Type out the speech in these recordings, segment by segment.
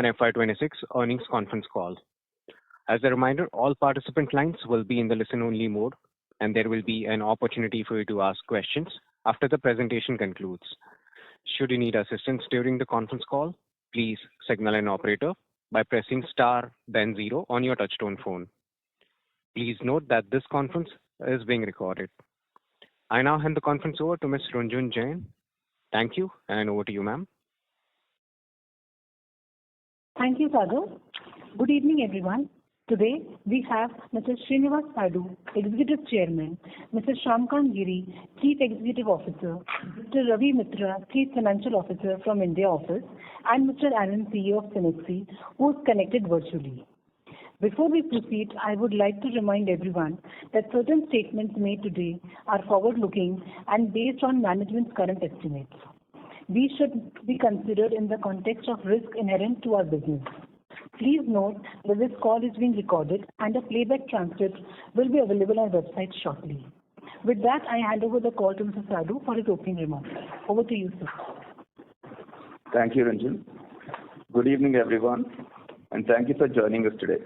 Q1FY26 earnings conference call. As a reminder, all participant lines will be in the listen-only mode, and there will be an opportunity for you to ask questions after the presentation concludes. Should you need assistance during the conference call, please signal an operator by pressing star then zero on your touchtone phone. Please note that this conference is being recorded. I now hand the conference over to Ms. Runjhun Jain. Thank you, and over to you, ma'am. Thank you, Sagar. Good evening, everyone. Today, we have Mr. Srinivas Sadu, Executive Chairman, Mr. Shamkant Giri, Chief Executive Officer, Mr. Ravi Mitra, Chief Financial Officer from India office, and Mr. Anand, CEO of Cenexi, who is connected virtually. Before we proceed, I would like to remind everyone that certain statements made today are forward-looking and based on management's current estimates. These should be considered in the context of risk inherent to our business. Please note that this call is being recorded and a playback transcript will be available on our website shortly. With that, I hand over the call to Mr. Sadu for his opening remarks. Over to you, sir. Thank you, Ranjan. Good evening, everyone, and thank you for joining us today.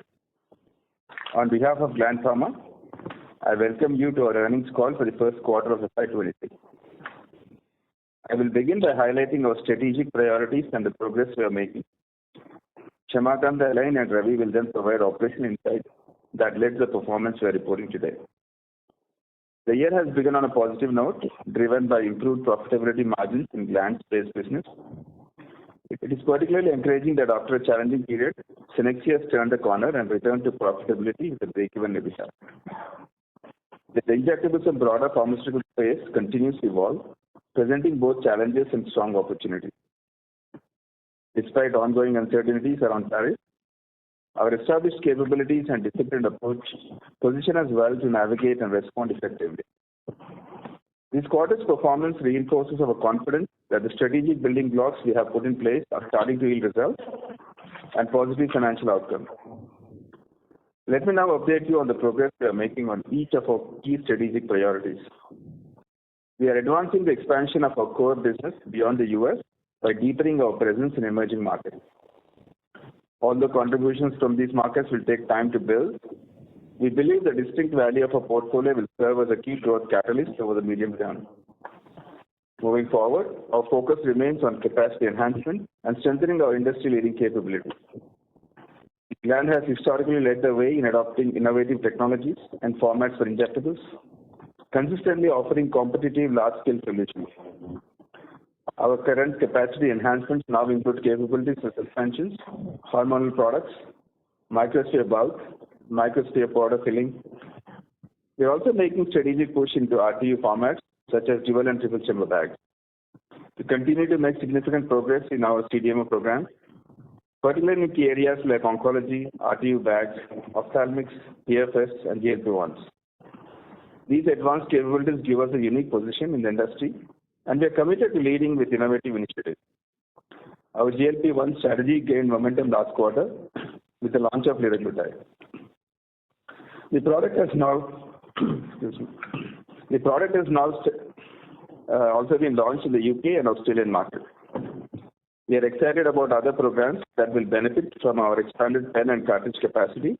On behalf of Gland Pharma, I welcome you to our earnings call for the first quarter of FY26. I will begin by highlighting our strategic priorities and the progress we are making. Shamkant, Alain, and Ravi will then provide operational insights that led to the performance we are reporting today. The year has begun on a positive note, driven by improved profitability margins in Gland-based business. It is particularly encouraging that after a challenging period, Cenexi has turned the corner and returned to profitability with a break-even EBITDA. The injectables and broader pharmaceutical space continues to evolve, presenting both challenges and strong opportunities. Despite ongoing uncertainties around tariffs, our established capabilities and disciplined approach position us well to navigate and respond effectively. This quarter's performance reinforces our confidence that the strategic building blocks we have put in place are starting to yield results and positive financial outcomes. Let me now update you on the progress we are making on each of our key strategic priorities. We are advancing the expansion of our core business beyond the US by deepening our presence in emerging markets. Although contributions from these markets will take time to build, we believe the distinct value of our portfolio will serve as a key growth catalyst over the medium term. Moving forward, our focus remains on capacity enhancement and strengthening our industry-leading capabilities. Gland has historically led the way in adopting innovative technologies and formats for injectables, consistently offering competitive large-scale solutions. Our current capacity enhancements now include capabilities for suspensions, hormonal products, microsphere bulk, microsphere powder filling. We are also making strategic push into RTU formats such as dual and triple chamber bags. We continue to make significant progress in our CDMO program, particularly in key areas like oncology, RTU bags, ophthalmics, PFS, and GLP-1s. These advanced capabilities give us a unique position in the industry, and we are committed to leading with innovative initiatives. Our GLP-1 strategy gained momentum last quarter with the launch of liraglutide. The product has now also been launched in the UK and Australian market. We are excited about other programs that will benefit from our expanded pen and cartridge capacity,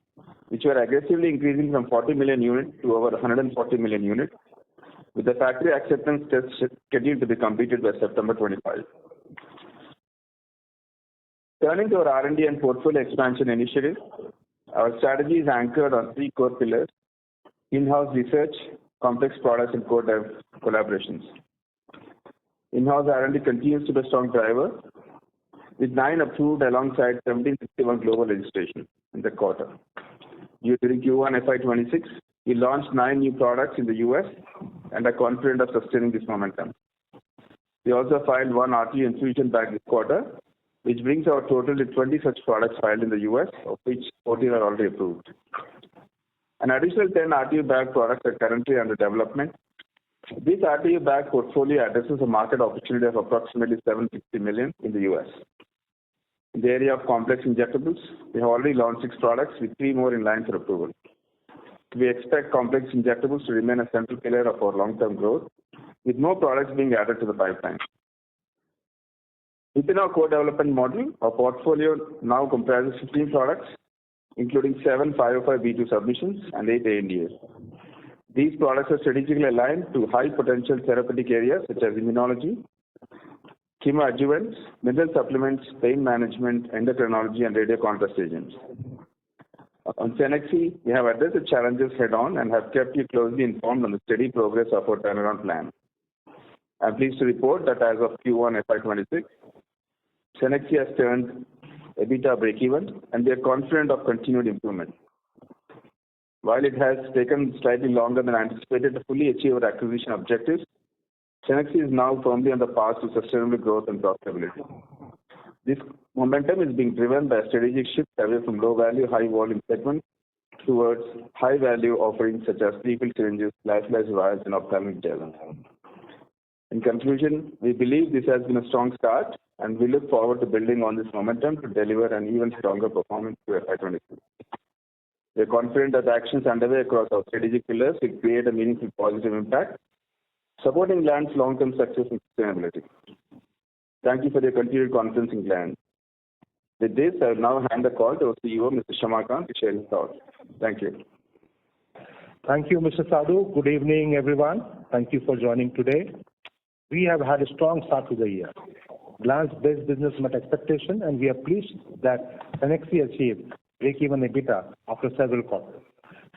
which we are aggressively increasing from 40 million units to over 140 million units, with the factory acceptance test scheduled to be completed by September 25. Turning to our R&D and portfolio expansion initiative, our strategy is anchored on three core pillars: in-house research, complex products, and co-dev collaborations. In-house R&D continues to be a strong driver, with 9 approved alongside 1761 global registrations in the quarter. During Q1FY26, we launched 9 new products in the US and are confident of sustaining this momentum. We also filed 1 RTU infusion bag this quarter, which brings our total to 20 such products filed in the US, of which 14 are already approved. An additional 10 RTU bag products are currently under development. This RTU bag portfolio addresses a market opportunity of approximately $760 million in the US. In the area of complex injectables, we have already launched 6 products with 3 more in line for approval. We expect complex injectables to remain a central pillar of our long-term growth, with more products being added to the pipeline. Within our co-development model, our portfolio now comprises 15 products, including 7 505(b)(2) submissions and 8 ANDAs. These products are strategically aligned to high-potential therapeutic areas such as immunology, chemoadjuvants, mineral supplements, pain management, endocrinology, and radiocontrast agents. On Cenexi, we have addressed the challenges head-on and have kept you closely informed on the steady progress of our turnaround plan. I'm pleased to report that as of Q1FY26, Cenexi has turned EBITDA break-even, and we are confident of continued improvement. While it has taken slightly longer than anticipated to fully achieve our acquisition objectives, Cenexi is now firmly on the path to sustainable growth and profitability. This momentum is being driven by a strategic shift away from low-value, high-volume segments towards high-value offerings such as pre-filled syringes, lyophilized vials, and ophthalmic gels. In conclusion, we believe this has been a strong start, and we look forward to building on this momentum to deliver an even stronger performance to FY26. We are confident that the actions underway across our strategic pillars will create a meaningful positive impact, supporting Gland's long-term success and sustainability. Thank you for your continued confidence in Gland. With this, I will now hand the call to our CEO, Mr. Shyamakant, to share his thoughts. Thank you. Thank you, Mr. Sadhu. Good evening, everyone. Thank you for joining today. We have had a strong start to the year. Gland's base business met expectation, and we are pleased that Cenexi achieved break-even EBITDA after several quarters.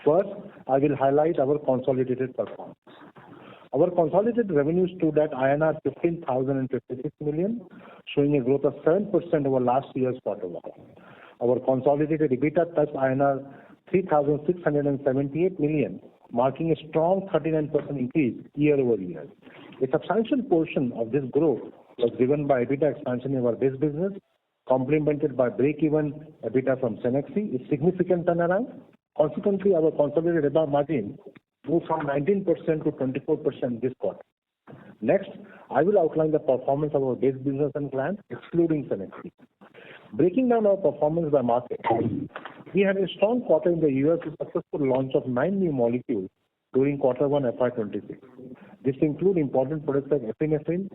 First, I will highlight our consolidated performance. Our consolidated revenue stood at INR 15,056 million, showing a growth of 7% over last year's quarter one. Our consolidated EBITDA touched INR 3,678 million, marking a strong 39% increase year over year. A substantial portion of this growth was driven by EBITDA expansion in our base business, complemented by break-even EBITDA from Cenexi, a significant turnaround. Consequently, our consolidated EBITDA margin moved from 19% to 24% this quarter. Next, I will outline the performance of our base business and Gland, excluding Cenexi. Breaking down our performance by market, we had a strong quarter in the US with successful launch of 9 new molecules during Q1 FY26. This includes important products like epinephrine,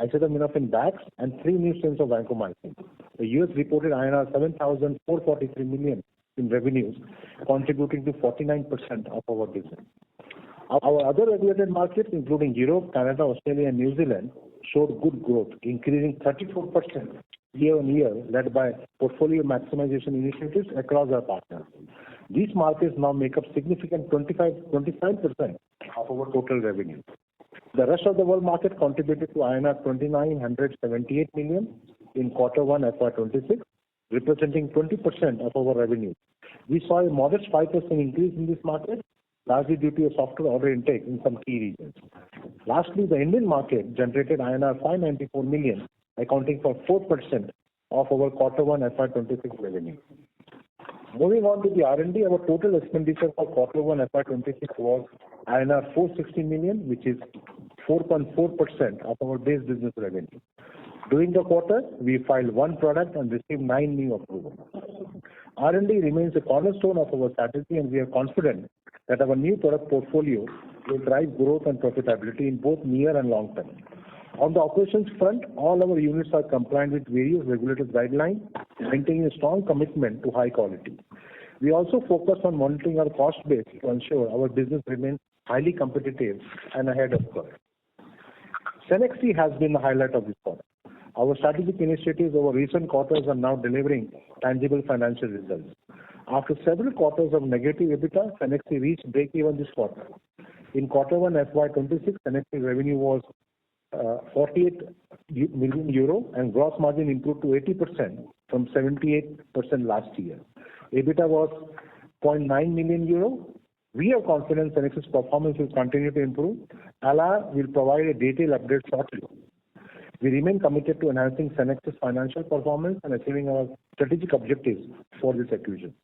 acetaminophen bags, and 3 new strains of vancomycin. The US reported INR 7,443 million in revenues, contributing to 49% of our business. Our other regulated markets, including Europe, Canada, Australia, and New Zealand, showed good growth, increasing 34% year-on-year, led by portfolio maximization initiatives across our partners. These markets now make up significant 25% of our total revenue. The rest of the world market contributed to INR 2,978 million in Q1 FY26, representing 20% of our revenue. We saw a modest 5% increase in this market, largely due to a softer order intake in some key regions. Lastly, the Indian market generated INR 594 million, accounting for 4% of our Q1 FY26 revenue. Moving on to the R&D, our total expenditure for Q1 FY26 was INR 460 million, which is 4.4% of our base business revenue. During the quarter, we filed 1 product and received 9 new approvals. R&D remains a cornerstone of our strategy, and we are confident that our new product portfolio will drive growth and profitability in both near and long term. On the operations front, all our units are compliant with various regulatory guidelines, maintaining a strong commitment to high quality. We also focus on monitoring our cost base to ensure our business remains highly competitive and ahead of curve. Cenexi has been the highlight of this quarter. Our strategic initiatives over recent quarters are now delivering tangible financial results. After several quarters of negative EBITDA, Cenexi reached break-even this quarter. In Q1 FY26, Cenexi revenue was 48 million euro, and gross margin improved to 80% from 78% last year. EBITDA was 0.9 million euro. We are confident Cenexi's performance will continue to improve. Ala will provide a detailed update shortly. We remain committed to enhancing Cenexi's financial performance and achieving our strategic objectives for this acquisition.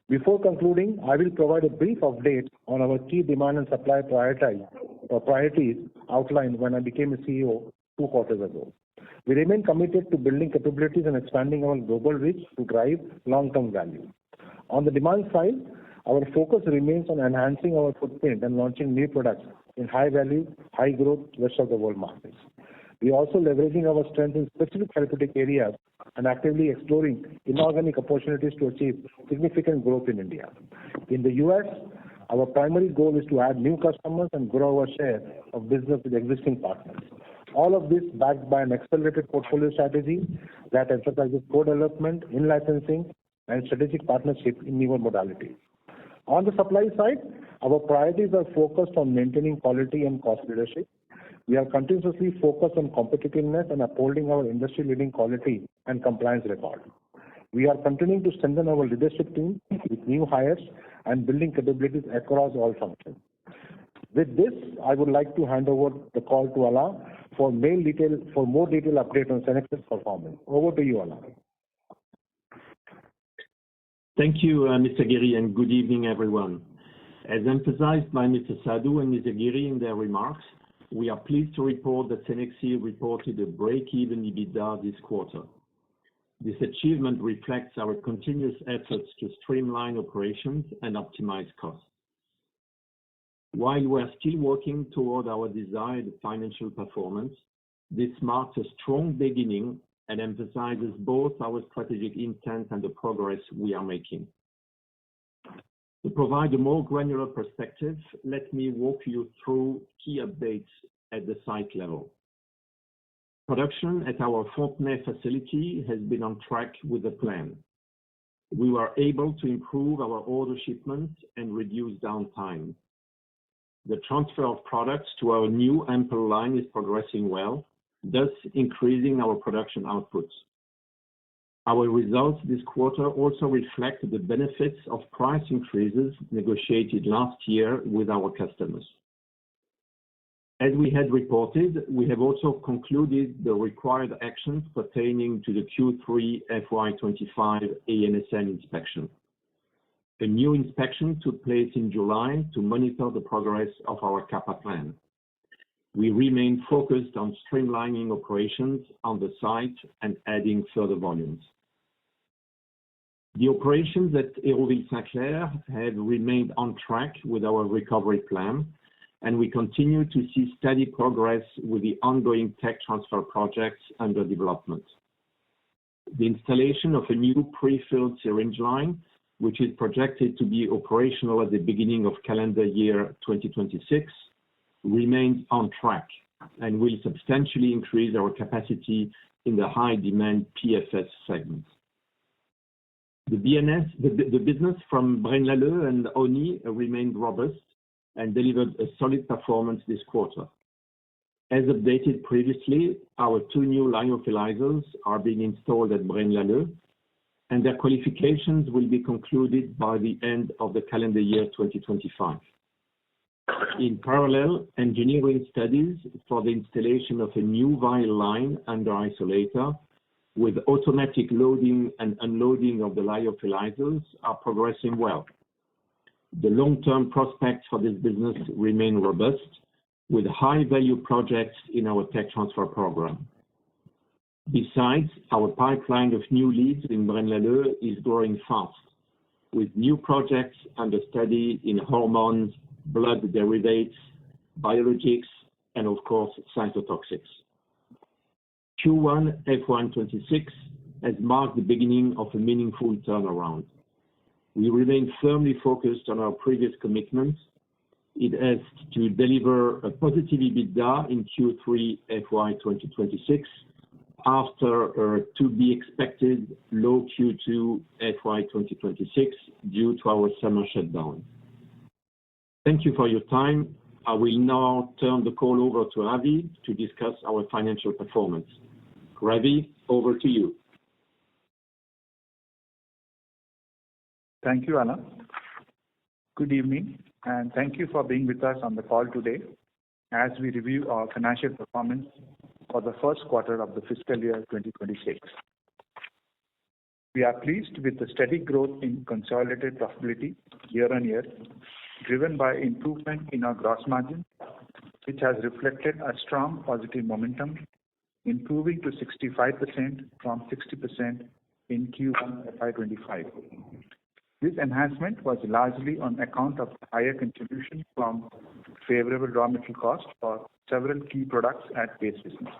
Before concluding, I will provide a brief update on our key demand and supply priorities outlined when I became a CEO 2 quarters ago. We remain committed to building capabilities and expanding our global reach to drive long-term value. On the demand side, our focus remains on enhancing our footprint and launching new products in high-value, high-growth rest of the world markets. We are also leveraging our strength in specific therapeutic areas and actively exploring inorganic opportunities to achieve significant growth in India. In the US, our primary goal is to add new customers and grow our share of business with existing partners. All of this backed by an accelerated portfolio strategy that emphasizes co-development, in-licensing, and strategic partnership in newer modalities. On the supply side, our priorities are focused on maintaining quality and cost leadership. We are continuously focused on competitiveness and upholding our industry-leading quality and compliance record. We are continuing to strengthen our leadership team with new hires and building capabilities across all functions. With this, I would like to hand over the call to Ala for more detailed update on Cenex's performance. Over to you, Ala. Thank you, Mr. Giri, and good evening, everyone. As emphasized by Mr. Sadhu and Mr. Giri in their remarks, we are pleased to report that Cenexi reported a break-even EBITDA this quarter. This achievement reflects our continuous efforts to streamline operations and optimize costs. While we are still working toward our desired financial performance, this marks a strong beginning and emphasizes both our strategic intent and the progress we are making. To provide a more granular perspective, let me walk you through key updates at the site level. Production at our Fontenay facility has been on track with the plan. We were able to improve our order shipments and reduce downtime. The transfer of products to our new ampoule line is progressing well, thus increasing our production outputs. Our results this quarter also reflect the benefits of price increases negotiated last year with our customers. As we had reported, we have also concluded the required actions pertaining to the Q1FY26 ANSM inspection. A new inspection took place in July to monitor the progress of our CAPA plan. We remain focused on streamlining operations on the site and adding further volumes. The operations at Hérouville-Saint-Clair have remained on track with our recovery plan, and we continue to see steady progress with the ongoing tech transfer projects under development. The installation of a new pre-filled syringe line, which is projected to be operational at the beginning of calendar year 2026, remains on track and will substantially increase our capacity in the high-demand PFS segment. The business from Braine-l'Alleud and Osny remained robust and delivered a solid performance this quarter. As updated previously, our two new lyophilizers are being installed at Braine-l'Alleud, and their qualifications will be concluded by the end of the calendar year 2025. In parallel, engineering studies for the installation of a new vial line under isolator with automatic loading and unloading of the lyophilizers are progressing well. The long-term prospects for this business remain robust, with high-value projects in our tech transfer program. Besides, our pipeline of new leads in Braine-l'Alleud is growing fast, with new projects under study in hormones, blood derivatives, biologics, and of course, cytotoxics. Q1FY26 has marked the beginning of a meaningful turnaround. We remain firmly focused on our previous commitments. It is to deliver a positive EBITDA in Q3FY2026 after a to-be-expected low Q2FY2026 due to our summer shutdown. Thank you for your time. I will now turn the call over to Ravi to discuss our financial performance. Ravi, over to you. Thank you, Ala. Good evening, and thank you for being with us on the call today as we review our financial performance for the first quarter of the fiscal year 2026. We are pleased with the steady growth in consolidated profitability year on year, driven by improvement in our gross margin, which has reflected a strong positive momentum, improving to 65% from 60% in Q1FY25. This enhancement was largely on account of higher contribution from favorable raw material costs for several key products at base business.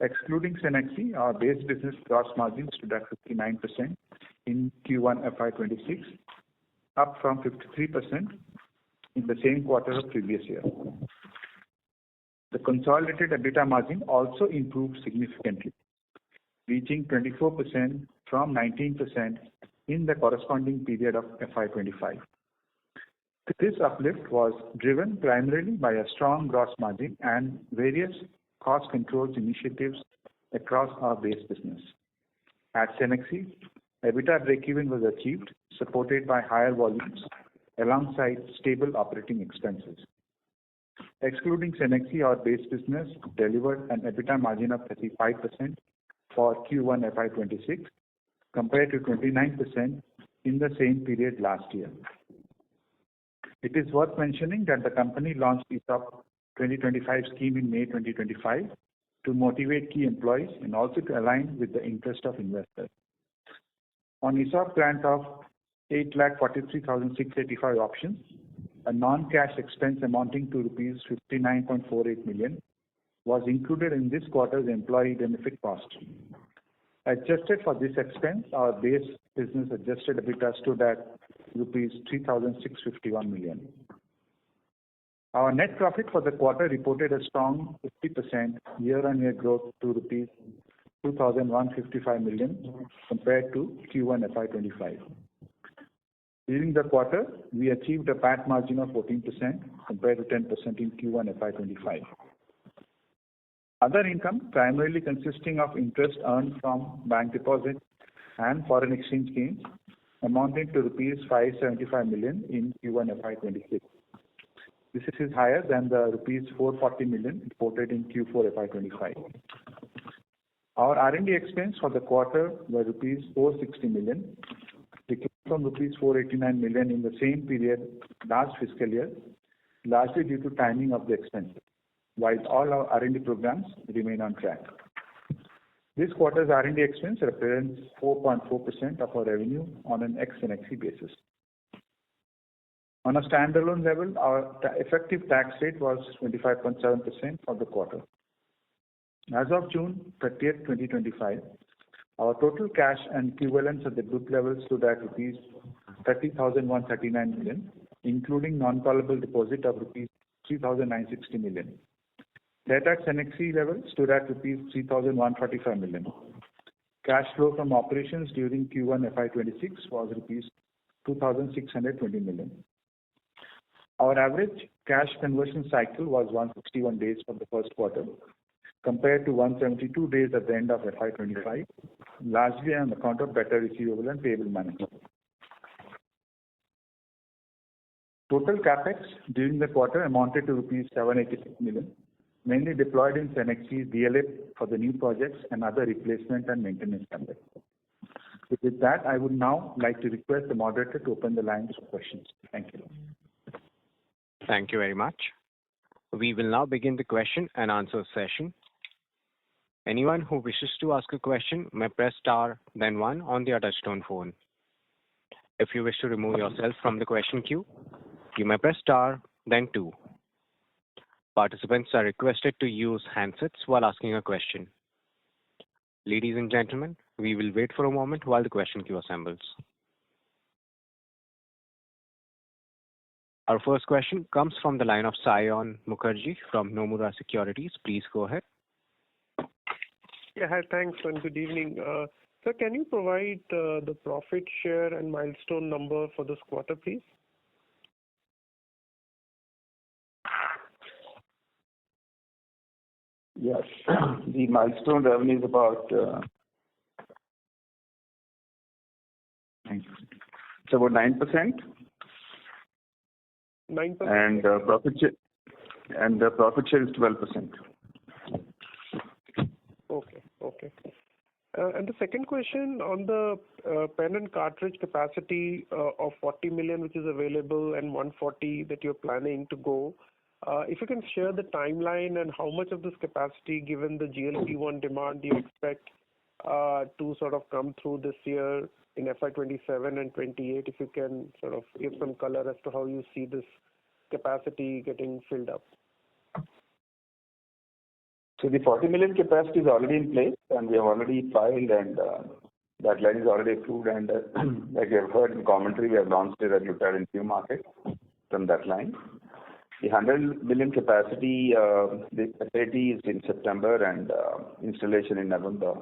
Excluding Cenexi, our base business gross margins stood at 59% in Q1FY26, up from 53% in the same quarter of previous year. The consolidated EBITDA margin also improved significantly, reaching 24% from 19% in the corresponding period of FY25. This uplift was driven primarily by a strong gross margin and various cost controls initiatives across our base business. At Cenexi, EBITDA breakeven was achieved, supported by higher volumes alongside stable operating expenses. Excluding Cenexi, our base business delivered an EBITDA margin of 35% for Q1 FY26 compared to 29% in the same period last year. It is worth mentioning that the company launched ESOP 2025 scheme in May 2025 to motivate key employees and also to align with the interest of investors. On ESOP grant of 8,43,685 options, a non-cash expense amounting to rupees 59.48 million was included in this quarter's employee benefit cost. Adjusted for this expense, our base business adjusted EBITDA stood at rupees 3,651 million. Our net profit for the quarter reported a strong 50% year-on-year growth to rupees 2,155 million compared to Q1 FY25. During the quarter, we achieved a PAT margin of 14% compared to 10% in Q1 FY25. Other income, primarily consisting of interest earned from bank deposits and foreign exchange gains, amounted to rupees 575 million in Q1 FY26. This is higher than the rupees 440 million reported in Q4 FY25. Our R&D expense for the quarter were rupees 460 million, declined from rupees 489 million in the same period last fiscal year, largely due to timing of the expenses, while all our R&D programs remain on track. This quarter's R&D expense represents 4.4% of our revenue on an ex-Cenexi basis. On a standalone level, our effective tax rate was 25.7% for the quarter. As of June 30th, 2025, our total cash and equivalents at the group level stood at rupees 30,139 million, including non-callable deposit of rupees 3,960 million. Debt at Cenexi level stood at rupees 3,145 million. Cash flow from operations during Q1 FY26 was rupees 2,620 million. Our average cash conversion cycle was 161 days for the first quarter, compared to 172 days at the end of FY25, largely on account of better receivable and payable management. Total capex during the quarter amounted to rupees 786 million, mainly deployed in Cenexi's DLA for the new projects and other replacement and maintenance capex. With that, I would now like to request the moderator to open the lines for questions. Thank you. Thank you very much. We will now begin the question and answer session. Anyone who wishes to ask a question may press star, then one on their touchtone phone. If you wish to remove yourself from the question queue, you may press star, then two. Participants are requested to use handsets while asking a question. Ladies and gentlemen, we will wait for a moment while the question queue assembles. Our first question comes from the line of Saion Mukherjee from Nomura Securities. Please go ahead. Yeah, hi, thanks, and good evening. Sir, can you provide the profit share and milestone number for this quarter, please? Yes, the milestone revenue is about it's about 9%. 9%. And profit share is 12%. Okay. And the second question on the pen and cartridge capacity of 40 million, which is available, and 140 that you're planning to go. If you can share the timeline and how much of this capacity, given the GLP-1 demand, do you expect to sort of come through this year in FY27 and 28? If you can sort of give some color as to how you see this capacity getting filled up. So the 40 million capacity is already in place, and we have already filed, and that line is already approved. And like you have heard in commentary, we have launched liraglutide in few markets from that line. The 100 million capacity, the facility is in September and installation in November.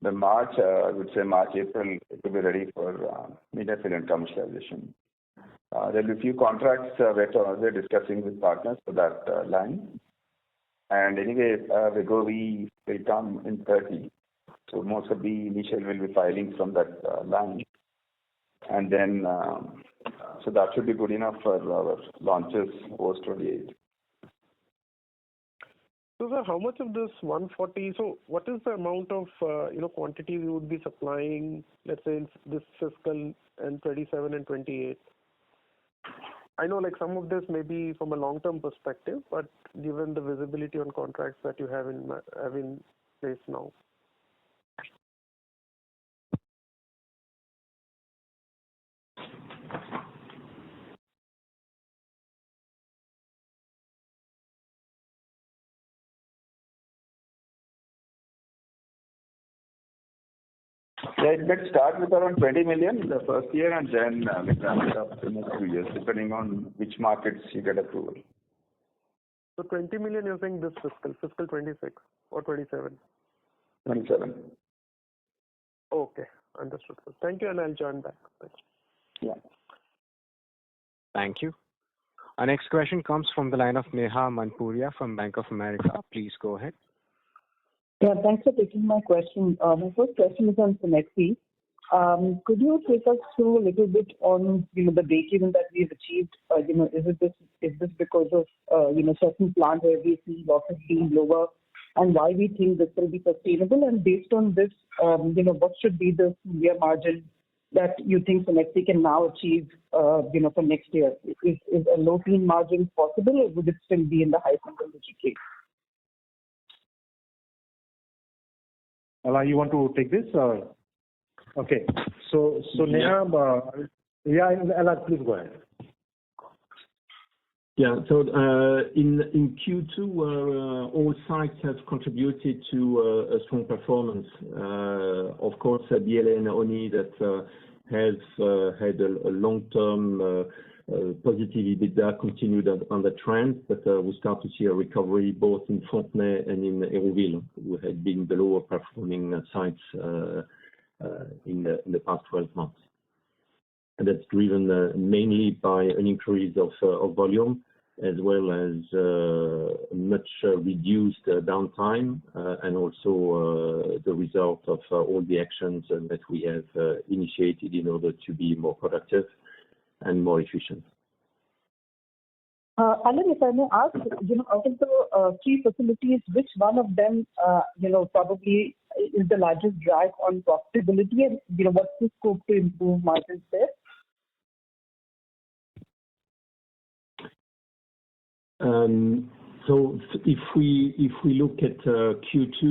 By March, I would say March, April, it will be ready for media-fill and commercialization. There will be a few contracts we're discussing with partners for that line. And anyway, Wegovy will come in 30. So most of the initial will be filing from that line. And then, so that should be good enough for our launches post 28. So, sir, how much of this 140? So, what is the amount of quantity we would be supplying, let's say, in this fiscal and 27 and 28? I know, like, some of this may be from a long-term perspective, but given the visibility on contracts that you have in place now. Yeah, let's start with around 20 million the first year, and then we ramp it up the next 2 years, depending on which markets you get approval. So 20 million you're saying this fiscal 26 or 27? 27. Okay, understood. Thank you, and I'll join back. Thanks. Yeah. Thank you. Our next question comes from the line of Neha Manpuria from Bank of America. Please go ahead. Yeah, thanks for taking my question. My first question is on Cenexi. Could you take us through a little bit on, the break-even that we've achieved? Is this because of, certain plants where we see losses being lower, and why we think this will be sustainable? And based on this, what should be the year margin that you think Cenexi can now achieve, for next year? Is a low-teen margin possible, or would it still be in the high single-digit rate? Ala, you want to take this? Okay. So Neha, Ala, please go ahead. Yeah. So in Q2, all sites have contributed to a strong performance. Of course, BLA and Oni that has had a long-term positive EBITDA continued on the trend, but we start to see a recovery both in Fontenay and in Hérouville, who had been the lower performing sites in the past 12 months. And that's driven mainly by an increase of volume, as well as much reduced downtime, and also the result of all the actions that we have initiated in order to be more productive and more efficient. Alan, if I may ask, out of the 3 facilities, which one of them, probably is the largest drag on profitability, and what's the scope to improve margins there? So if we look at Q2,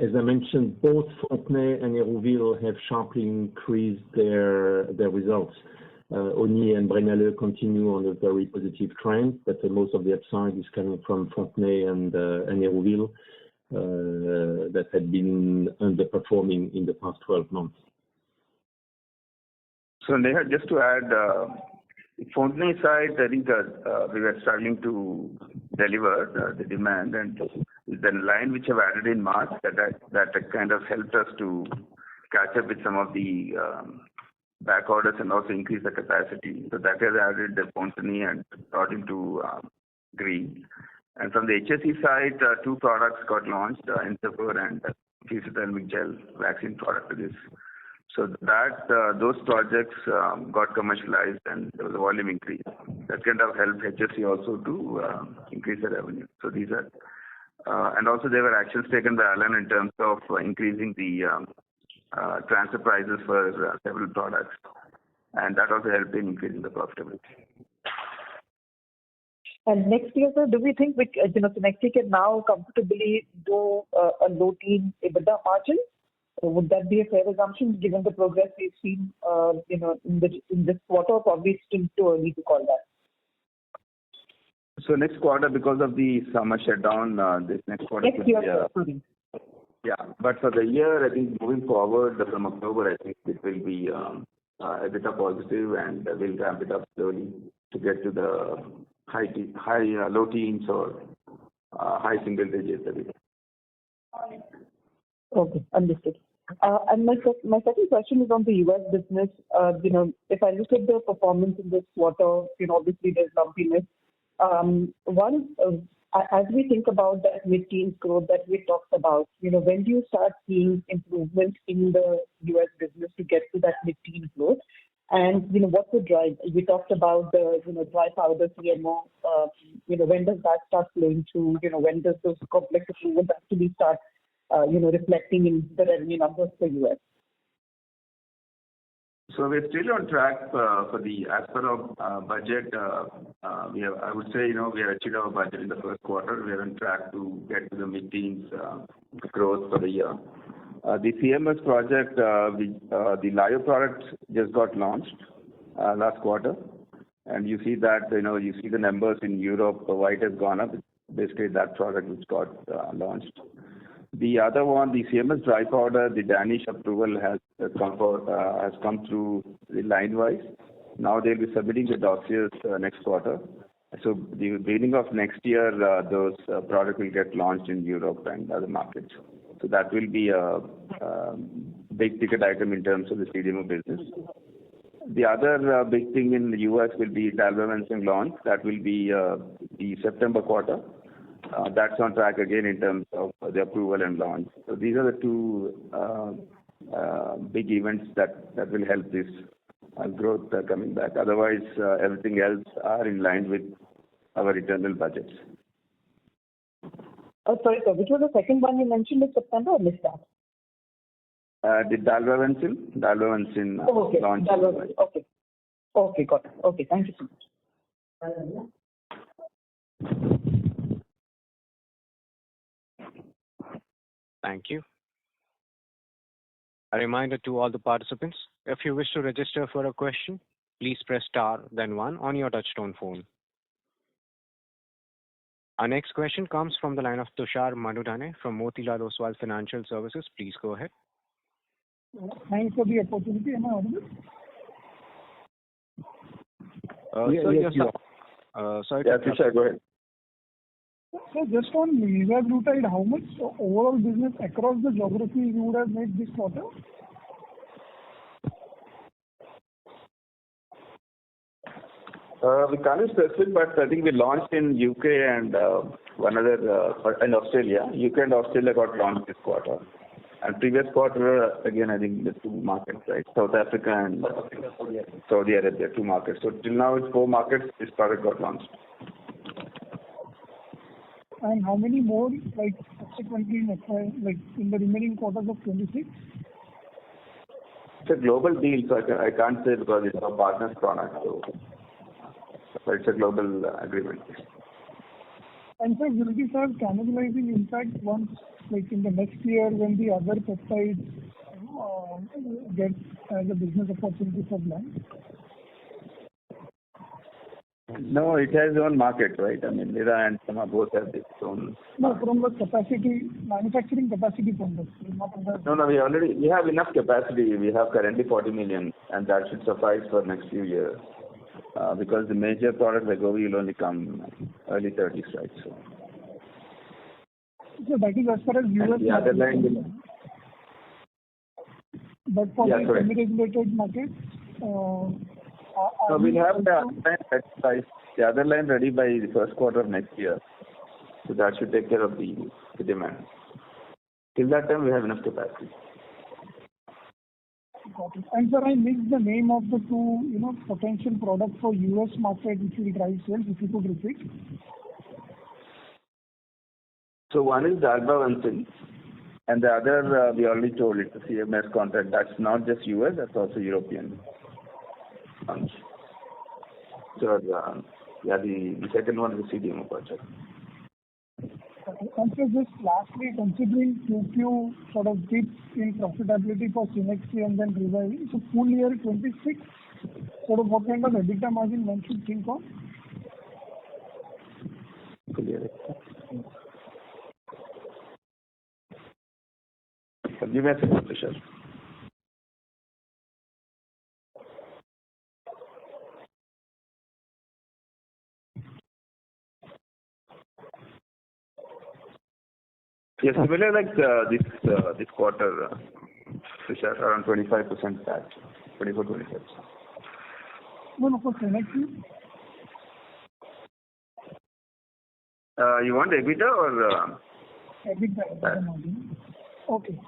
as I mentioned, both Fontenay and Hérouville have sharply increased their results. Oni and Braine-l'Alleud continue on a very positive trend, but most of the upside is coming from Fontenay and Hérouville that had been underperforming in the past 12 months. So Neha, just to add, Fontenay side, I think we were struggling to deliver the demand, and the line which have added in March that kind of helped us to catch up with some of the back orders and also increase the capacity. So that has added the Fontenay and brought into green. And from the HSE side, 2 products got launched, Entecor and physiothermic gel vaccine product to this. So that those projects got commercialized, and there was a volume increase. That kind of helped HSE also to increase the revenue. So these are, and also there were actions taken by Alan in terms of increasing the transfer prices for several products, and that also helped in increasing the profitability. And next year, sir, do we think Cenexi can now comfortably do a low-teen EBITDA margin? Would that be a fair assumption given the progress we've seen, in this quarter? Probably still too early to call that. So next quarter, because of the summer shutdown, this next quarter Next year, sorry. yeah. But for the year, I think moving forward from October, I think it will be a bit of positive, and we'll ramp it up slowly to get to the low teens or high single digits. Okay, understood. And my second question is on the U.S. business. If I look at the performance in this quarter, obviously there's lumpiness. As we think about that mid-teens growth that we talked about, when do you start seeing improvement in the U.S. business to get to that mid-teen growth? And, what would drive? We talked about the, dry powder CMO. When does that start flowing through? When does those complex approvals actually start, reflecting in the revenue numbers for U.S.? So we're still on track for the as per our budget. I would say, we have achieved our budget in the first quarter. We are on track to get to the mid-teens growth for the year. The CMS project, the Lyo product just got launched last quarter, and you see that, you see the numbers in Europe, why it has gone up. Basically, that product which got launched. The other one, the CMS dry powder, the Danish approval has come through the line-wise. Now they'll be submitting the dossiers next quarter. So the beginning of next year, those products will get launched in Europe and other markets. So that will be a big ticket item in terms of the CDMO business. The other big thing in the US will be dalbavancin launch. That will be the September quarter. That's on track again in terms of the approval and launch. So these are the two big events that will help this growth coming back. Otherwise, everything else are in line with our internal budgets. Oh, sorry, sir. Which was the second one you mentioned in September, or missed that? The dalbavancin okay. launch. Okay. Okay, got it. Okay, thank you so much. Thank you. A reminder to all the participants, if you wish to register for a question, please press star then 1 on your touchtone phone. Our next question comes from the line of Tushar Manudhane from Motilal Oswal Financial Services. Please go ahead. Thanks for the opportunity. Am I audible? Yes, you are. Sorry. Yeah, Tushar, go ahead. So just on liraglutide, how much overall business across the geographies you would have made this quarter? We can't be specific, but I think we launched in UK and one other in Australia. UK and Australia got launched this quarter. And previous quarter, again, I think the two markets, right? South Africa and Saudi Arabia, two markets. So till now it's 4 markets, this product got launched. And how many more, subsequently, in the remaining quarters of 26? It's a global deal, so I can't say because it's a partner's product. So it's a global agreement. And sir, will this have cannibalizing impact once, in the next year when the other peptides get as a business opportunity for Gland? No, it has its own market, right? I mean, Lira and Sama both have its own. No, from the manufacturing capacity point of view, not on the... No, we have enough capacity. We have currently 40 million, and that should suffice for next few years. Because the major product like Wegovy will only come early 30s, right? So that is as far as US the other line will... But for the semi-regulated markets, so we'll have the other line ready by the first quarter of next year. So that should take care of the demand. Till that time, we have enough capacity. Got it. And sir, I missed the name of the two, potential products for US market which will drive sales, if you could repeat. So one is dalbavancin, and the other, we already told it's a CMS contract. That's not just US, that's also European. So, the second one is the CDMO project. Okay. And so just lastly, considering Q2 sort of dips in profitability for Cenexi and then revival, so full year 26, sort of what kind of EBITDA margin one should think of? full year. Give me a second, Tushar. Yes, similar like this quarter, Tushar, around 25% tax, 24-25%. No, for Cenexi. You want EBITDA or? EBITDA margin. Okay.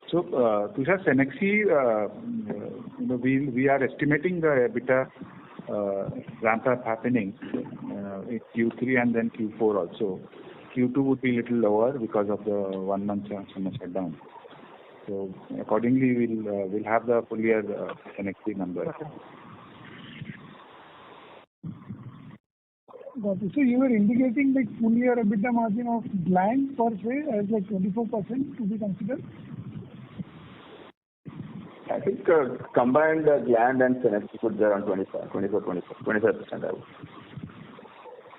So, Tushar, Cenexi, we are estimating the EBITDA ramp up happening in Q3 and then Q4 also. Q2 would be a little lower because of the 1 month summer shutdown. So accordingly, we'll have the full year Cenexi number. Got it. So you were indicating like full year EBITDA margin of Gland per se as like 24% to be considered? I think combined Gland and Cenexi could be around 25%, I would.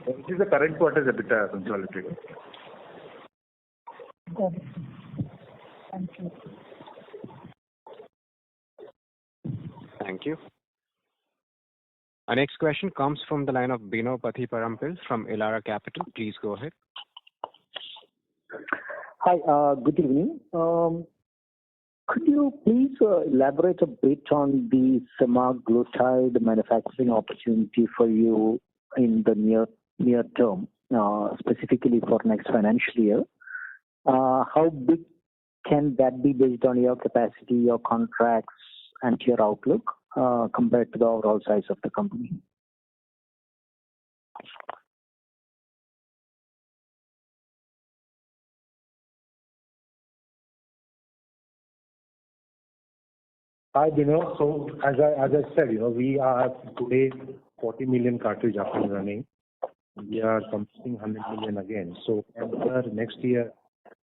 This is the current quarter's EBITDA consolidated. Got it. Thank you. Thank you. Our next question comes from the line of Bino Pathiparampil from Elara Capital. Please go ahead. Hi, good evening. Could you please elaborate a bit on the semaglutide manufacturing opportunity for you in the near term, specifically for next financial year? How big can that be based on your capacity, your contracts, and your outlook compared to the overall size of the company? Hi, Bino. So as I said, we are today 40 million cartridge up and running. We are completing 100 million again. So after next year,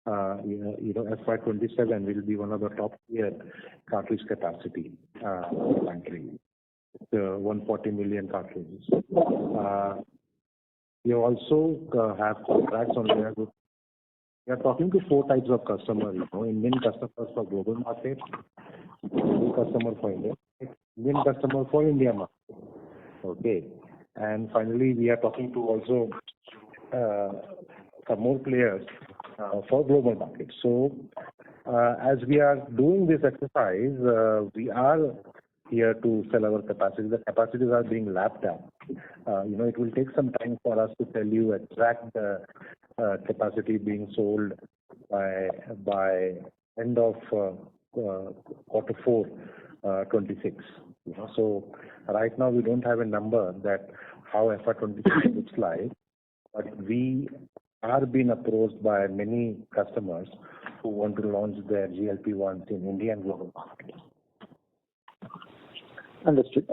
FY27 will be one of the top tier cartridge capacity country. It's 140 million cartridges. We also have contracts on there. We are talking to 4 types of customers. Indian customers for global market, global customer for India, Indian customer for India market. Okay. And finally, we are talking to also some more players for global market. So as we are doing this exercise, we are here to sell our capacity. The capacities are being lapped up. It will take some time for us to tell you exact capacity being sold by end of quarter 4, 26. So right now we don't have a number that how FY26 looks like, but we are being approached by many customers who want to launch their GLP-1s in India and global market. Understood.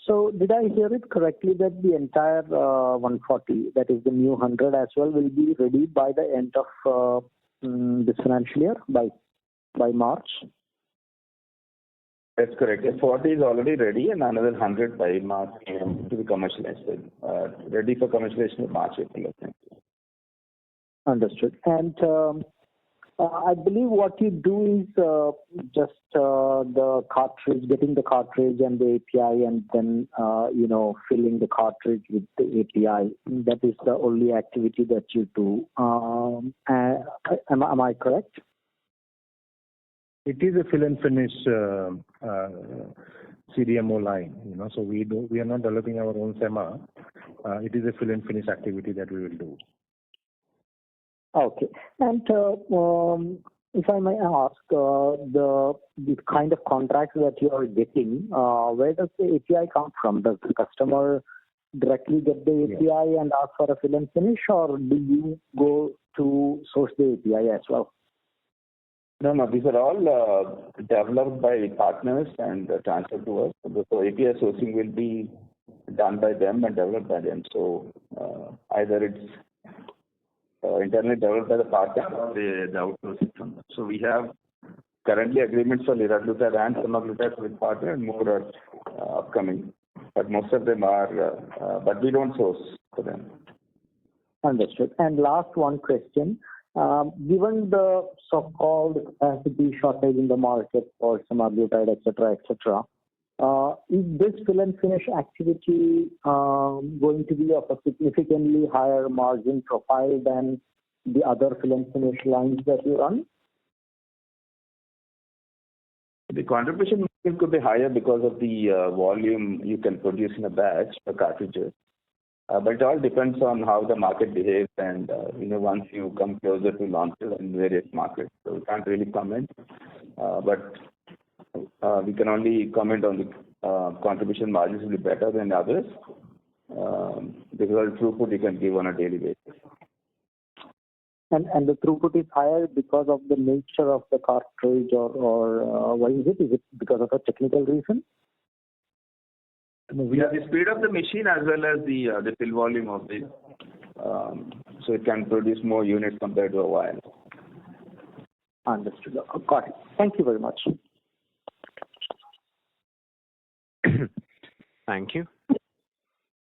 So did I hear it correctly that the entire 140, that is the new 100 as well, will be ready by the end of this financial year, by March? That's correct. The 40 is already ready and another 100 by March to be commercialized. Ready for commercialization in March, April. Understood. And I believe what you do is just the cartridge, getting the cartridge and the API, and then filling the cartridge with the API. That is the only activity that you do. Am I correct? It is a fill and finish CDMO line. So we are not developing our own sema. It is a fill and finish activity that we will do. Okay. And if I may ask, the kind of contracts that you are getting, where does the API come from? Does the customer directly get the API and ask for a fill and finish, or do you go to source the API as well? No, these are all developed by partners and transferred to us. So API sourcing will be done by them and developed by them. So either it's internally developed by the partner or they outsource it from them. So we have currently agreements for liraglutide and semaglutide with partner, and more are upcoming. but most of them are, but we don't source for them. Understood. And last one question. Given the so-called capacity shortage in the market for semaglutide, etc., is this fill and finish activity going to be of a significantly higher margin profile than the other fill and finish lines that you run? The contribution margin could be higher because of the volume you can produce in a batch for cartridges. But it all depends on how the market behaves and, once you come closer to launches in various markets. So we can't really comment, but we can only comment on the contribution margins will be better than others because of the throughput you can give on a daily basis. And the throughput is higher because of the nature of the cartridge or why is it? Is it because of a technical reason? Yeah, the speed of the machine as well as the fill volume of it. So it can produce more units compared to a vial. Understood. Got it. Thank you very much. Thank you.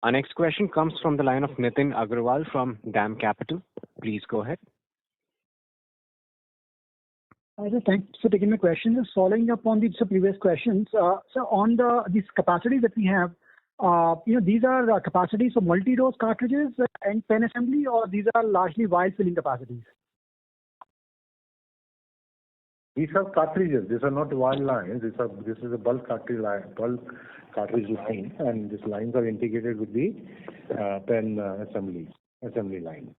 Our next question comes from the line of Nitin Agarwal from DAM Capital. Please go ahead. Thanks for taking my question. Just following up on the previous questions. So on these capacities that we have, these are capacities for multi-dose cartridges and pen assembly, or these are largely vial filling capacities? These are cartridges. These are not vial lines. This is a bulk cartridge line, and these lines are integrated with the pen assembly line.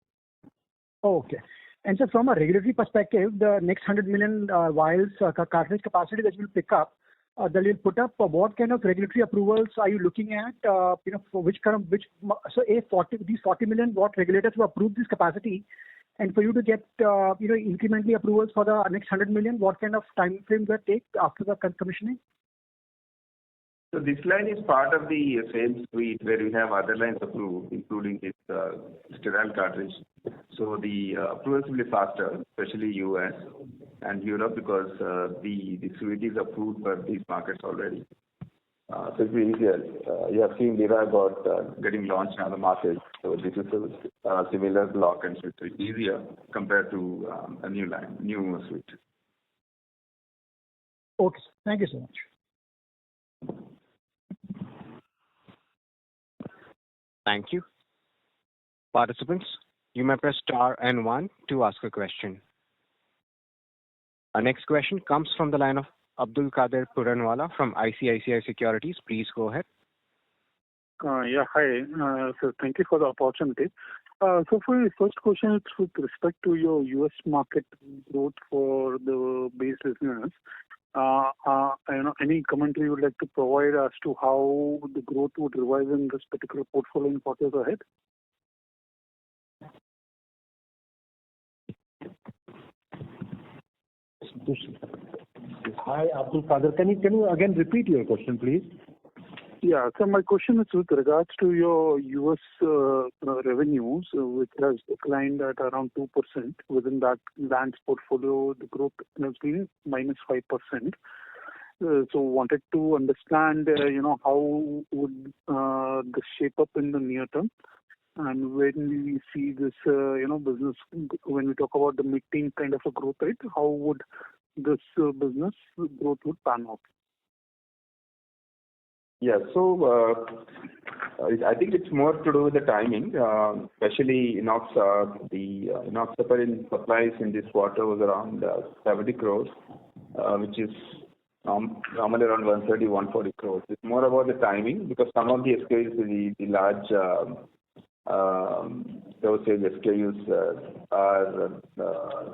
Oh, okay. And so from a regulatory perspective, the next 100 million vials cartridge capacity that you will pick up, that you'll put up, what kind of regulatory approvals are you looking at? For which these 40 million, what regulators will approve this capacity? And for you to get, incrementally approvals for the next 100 million, what kind of time frame will it take after the commissioning? So this line is part of the same suite where we have other lines approved, including this sterile cartridge. So the approvals will be faster, especially US and Europe, because the suite is approved for these markets already. So it's easier. You have seen Lira about getting launched in other markets. So this is a similar block and suite. So it's easier compared to a new suite. Okay. Thank you so much. Thank you. Participants, you may press star and 1 to ask a question. Our next question comes from the line of Abdul Kader Puranwala from ICICI Securities. Please go ahead. Yeah, hi. So thank you for the opportunity. So for the first question, it's with respect to your US market growth for the base business. Any commentary you would like to provide as to how the growth would revive in this particular portfolio in quarters ahead? Hi, Abdul Kader. Can you again repeat your question, please? Yeah. So my question is with regards to your US revenues, which has declined at around 2%. Within that Gland's portfolio, the growth has been minus 5%. So wanted to understand, how would this shape up in the near term? And when we see this, business, when we talk about the mid-teen kind of a growth rate, how would this business growth would pan out? Yeah, so I think it's more to do with the timing, especially the enoxaparin supplies in this quarter was around 70 crores, which is normally around 130, 140 crores. It's more about the timing because some of the SKUs, the large dosage SKUs are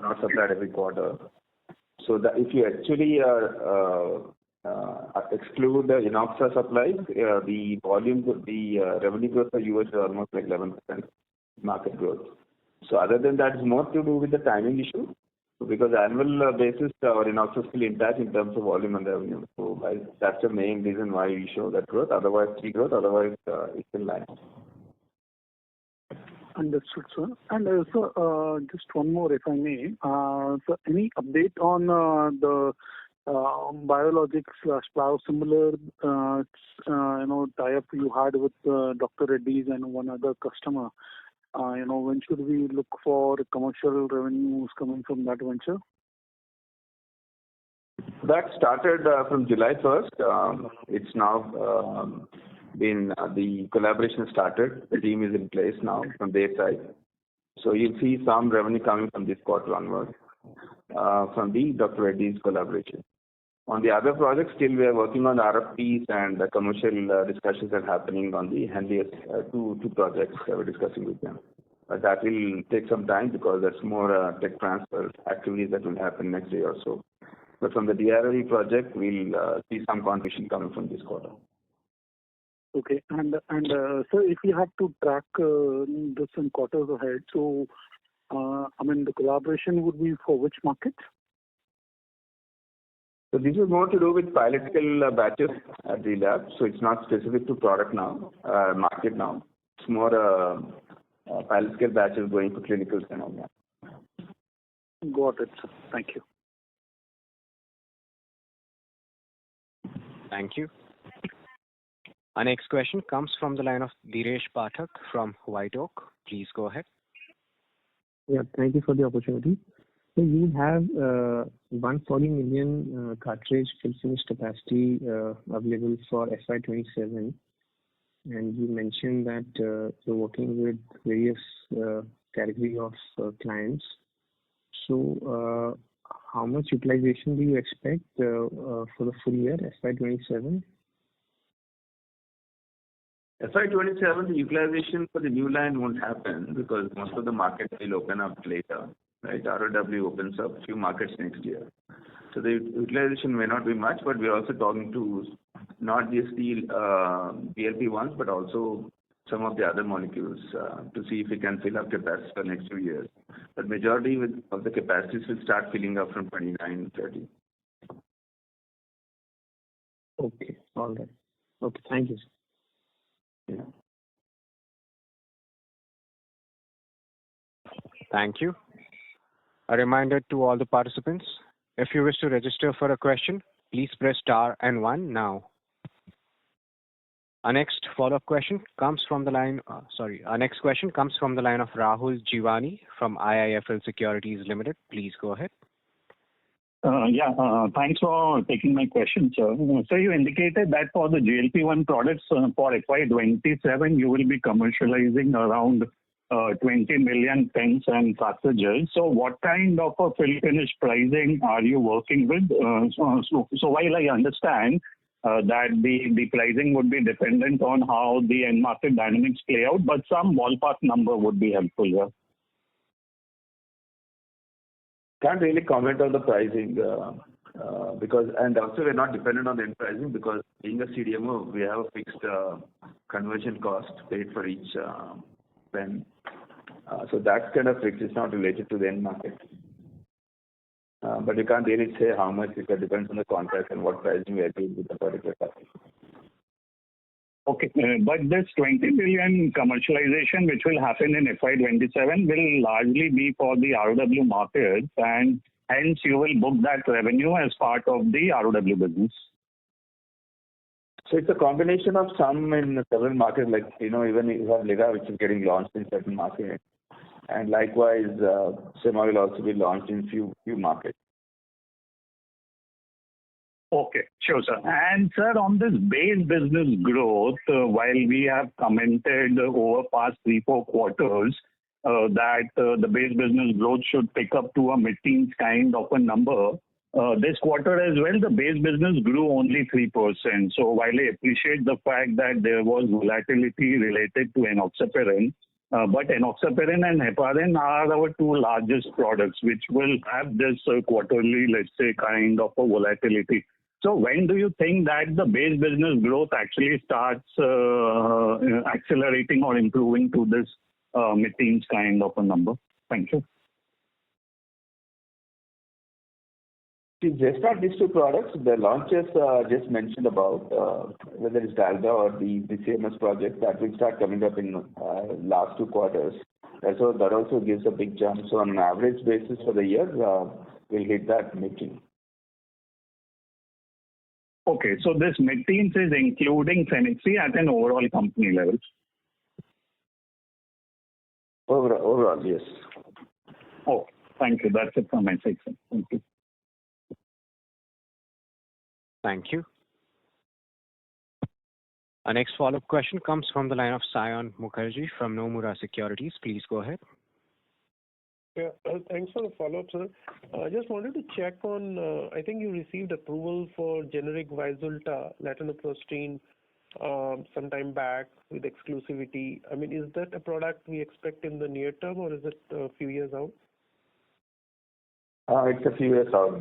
not supplied every quarter. So that if you actually exclude the enoxa supplies, the volume would be revenue growth for US is almost like 11% market growth. So other than that, it's more to do with the timing issue because annual basis our enoxa is still intact in terms of volume and revenue. So that's the main reason why we show that growth. Otherwise, it's in line. Understood, sir. And also, just one more, if I may. So, any update on the biologics/biosimilar tie-up you had with Dr. Reddy's and one other customer. When should we look for commercial revenues coming from that venture? That started from July 1st. It's now the collaboration started. The team is in place now from their side. So you'll see some revenue coming from this quarter onwards from the Dr. Reddy's collaboration. On the other projects, still we are working on RFPs and the commercial discussions are happening on the handiest two projects that we're discussing with them. But that will take some time because there's more tech transfer activities that will happen next year or so. But from the DRL project, we'll see some contribution coming from this quarter. Okay. And sir, if you have to track this in quarters ahead, so the collaboration would be for which market? So this is more to do with pilot scale batches at the lab. So it's not specific to product now, market now. It's more pilot scale batches going for clinicals and all that. Got it, sir. Thank you. Thank you. Our next question comes from the line of Diresh Pathak from White Oak. Please go ahead. Yeah, thank you for the opportunity. So you have 140 million cartridge fill finish capacity available for FY27, and you mentioned that you're working with various category of clients. So how much utilization do you expect for the full year FY27? FY27, the utilization for the new line won't happen because most of the markets will open up later. Right, ROW opens up a few markets next year. So the utilization may not be much, but we're also talking to not just the GLP-1s, but also some of the other molecules to see if we can fill up capacity for next 2 years. But majority of the capacities will start filling up from 29, 30. Okay, all right. Okay, thank you. Yeah. Thank you. A reminder to all the participants, if you wish to register for a question, please press star and 1 now. Our next follow-up question comes from the line. Our next question comes from the line of Rahul Jeewani from IIFL Securities Limited. Please go ahead. Thanks for taking my question, sir. So you indicated that for the GLP-1 products for FY27, you will be commercializing around 20 million pens and cartridges. So what kind of a fill finish pricing are you working with? So while I understand that the pricing would be dependent on how the end market dynamics play out, but some ballpark number would be helpful here. Can't really comment on the pricing because, and also we're not dependent on the end pricing because being a CDMO, we have a fixed conversion cost paid for each pen. So that's kind of fixed. It's not related to the end market. But you can't really say how much because it depends on the contract and what pricing we agree with the particular customer. Okay, but this 20 million commercialization which will happen in FY27 will largely be for the ROW markets, and hence you will book that revenue as part of the ROW business. So it's a combination of some in several markets, like, even you have Liga, which is getting launched in certain markets. And likewise, Sema will also be launched in few markets. Okay, sure, sir. And sir, on this base business growth, while we have commented over past 3-4 quarters that the base business growth should pick up to a mid-teens kind of a number, this quarter as well, the base business grew only 3%. So while I appreciate the fact that there was volatility related to enoxaparin, but enoxaparin and heparin are our two largest products, which will have this quarterly, let's say, kind of a volatility. So when do you think that the base business growth actually starts accelerating or improving to this mid-teens kind of a number? Thank you. Just not these two products, the launches just mentioned about, whether it's Dalda or the CMS project, that will start coming up in last 2 quarters. And so that also gives a big jump. So on an average basis for the year, we'll hit that mid-teen. Okay, so this mid-teens is including Cenexi at an overall company level. Overall, yes. Oh, thank you. That's it from my side, sir. Thank you. Thank you. Our next follow-up question comes from the line of Sayan Mukherjee from Nomura Securities. Please go ahead. Yeah, thanks for the follow-up, sir. I just wanted to check on, I think you received approval for generic Vyzulta, latanoprostene, some time back with exclusivity. I mean, is that a product we expect in the near term, or is it a few years out? It's a few years out,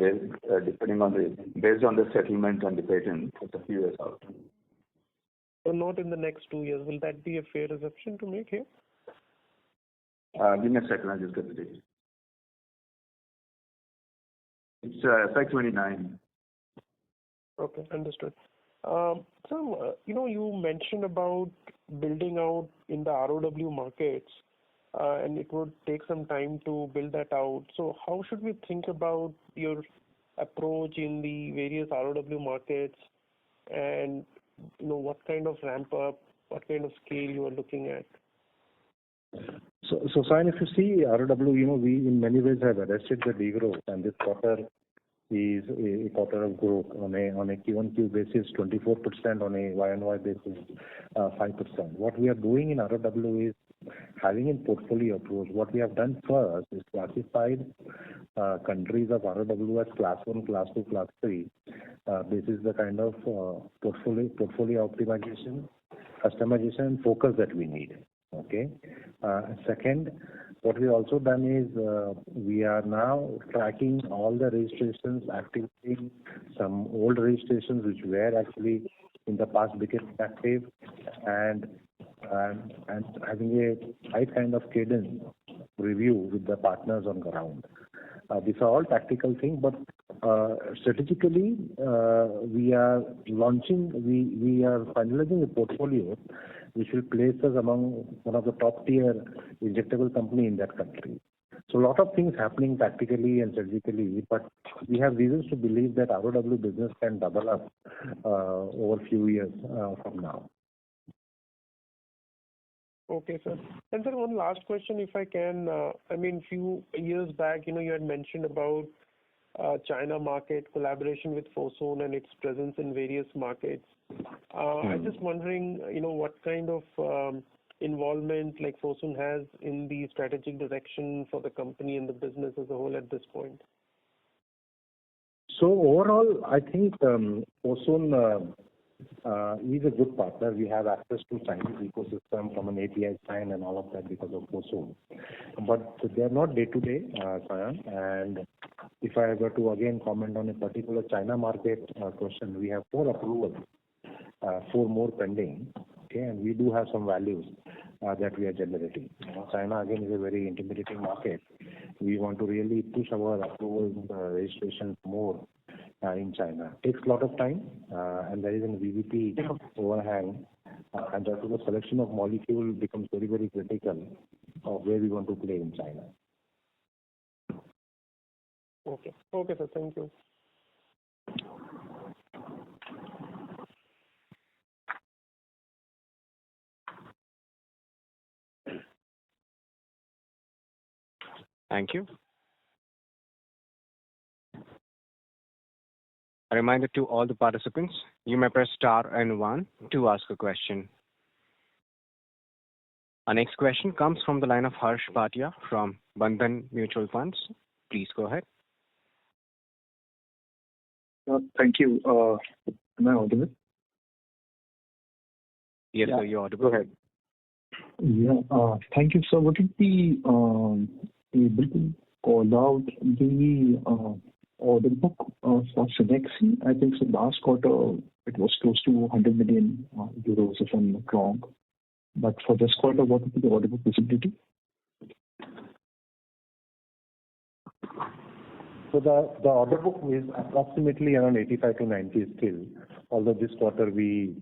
depending on based on the settlement and the patent, it's a few years out. So not in the next 2 years. Will that be a fair assumption to make here? Give me a second, I'll just get the date. It's FY29. Okay, understood. So, you mentioned about building out in the ROW markets, and it would take some time to build that out. So how should we think about your approach in the various ROW markets, and what kind of ramp up, what kind of scale you are looking at? So Sayan, if you see ROW, we in many ways have arrested the degrowth, and this quarter is a quarter of growth on a Q1Q basis, 24%, on a Y&Y basis, 5%. What we are doing in ROW is having a portfolio approach. What we have done first is classified countries of ROW as class 1, class 2, class 3. This is the kind of portfolio optimization, customization, and focus that we need. Okay. Second, what we also done is we are now tracking all the registrations, activating some old registrations which were actually in the past became active, and having a high kind of cadence review with the partners on ground. These are all tactical things, but strategically we are finalizing a portfolio which will place us among one of the top tier injectable company in that country. So a lot of things happening tactically and strategically, but we have reasons to believe that ROW business can double up over a few years from now. Okay, sir. And sir, one last question, if I can. I mean, few years back, you had mentioned about China market collaboration with Fosun and its presence in various markets. I'm just wondering, what kind of involvement like Fosun has in the strategic direction for the company and the business as a whole at this point. So overall, I think Fosun is a good partner. We have access to Chinese ecosystem from an API side and all of that because of Fosun. But they are not day-to-day, Sayan. And if I were to again comment on a particular China market question, we have 4 approvals, 4 more pending. Okay, and we do have some values that we are generating. China again is a very intimidating market. We want to really push our approvals registration more in China. Takes a lot of time, and there is an VVP overhang, and therefore the selection of molecule becomes very, very critical of where we want to play in China. Okay, sir. Thank you. Thank you. A reminder to all the participants, you may press star and 1 to ask a question. Our next question comes from the line of Harsh Bhatia from Bandhan Mutual Funds. Please go ahead. Thank you. Am I audible? Yes, sir, you're audible. Go ahead. Yeah. Thank you, sir. Would it be able to call out the order book for Cenexi? I think so last quarter it was close to 100 million euros, if I'm not wrong. But for this quarter, what would be the order book visibility? So the order book is approximately around 85 to 90 still, although this quarter we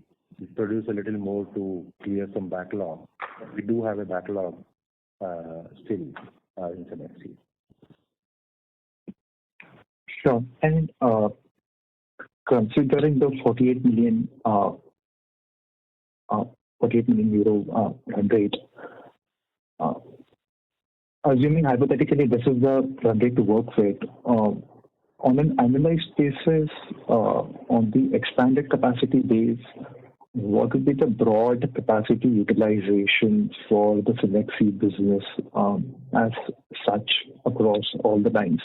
produce a little more to clear some backlog. We do have a backlog still in Cenexi. Sure. And considering the 48 million euro run rate, assuming hypothetically this is the run rate to work with, on an annualized basis, on the expanded capacity base, what would be the broad capacity utilization for the Cenexi business as such across all the lines?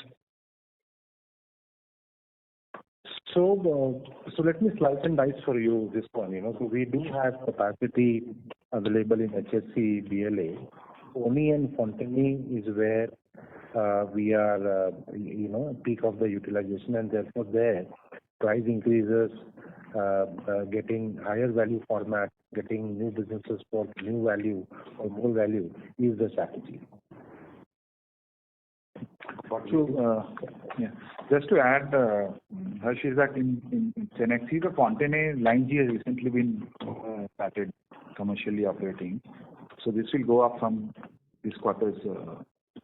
So let me slice and dice for you this one. So we do have capacity available in HSC, BLA. Pune and Fontenay is where we are, peak of the utilization, and therefore there price increases, getting higher value format, getting new businesses for new value or more value is the strategy. Just to add, Harsh, is that in Cenexi, the Fontenay line G has recently been started commercially operating. So this will go up from this quarter's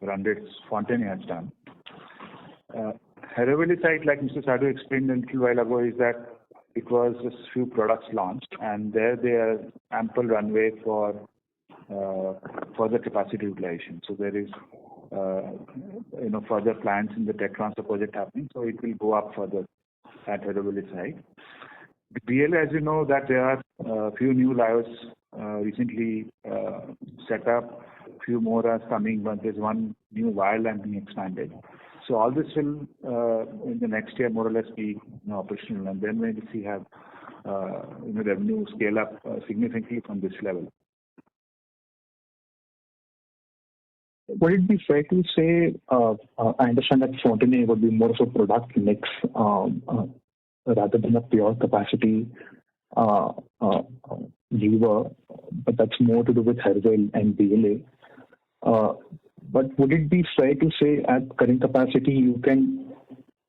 run rates Fontenay has done. Haravali site, like Mr. Sadhu explained a little while ago, is that it was just few products launched, and there are ample runway for further capacity utilization. So there is further plans in the tech transfer project happening, so it will go up further at Haravali site. The BLA, as you know, that there are a few new layers recently set up, few more are coming, but there's one new vial line being expanded. So all this will in the next year more or less be operational, and then when we have revenue scale up significantly from this level. Would it be fair to say, I understand that Fontenay would be more of a product mix rather than a pure capacity lever, but that's more to do with Haravali and BLA. But would it be fair to say at current capacity you can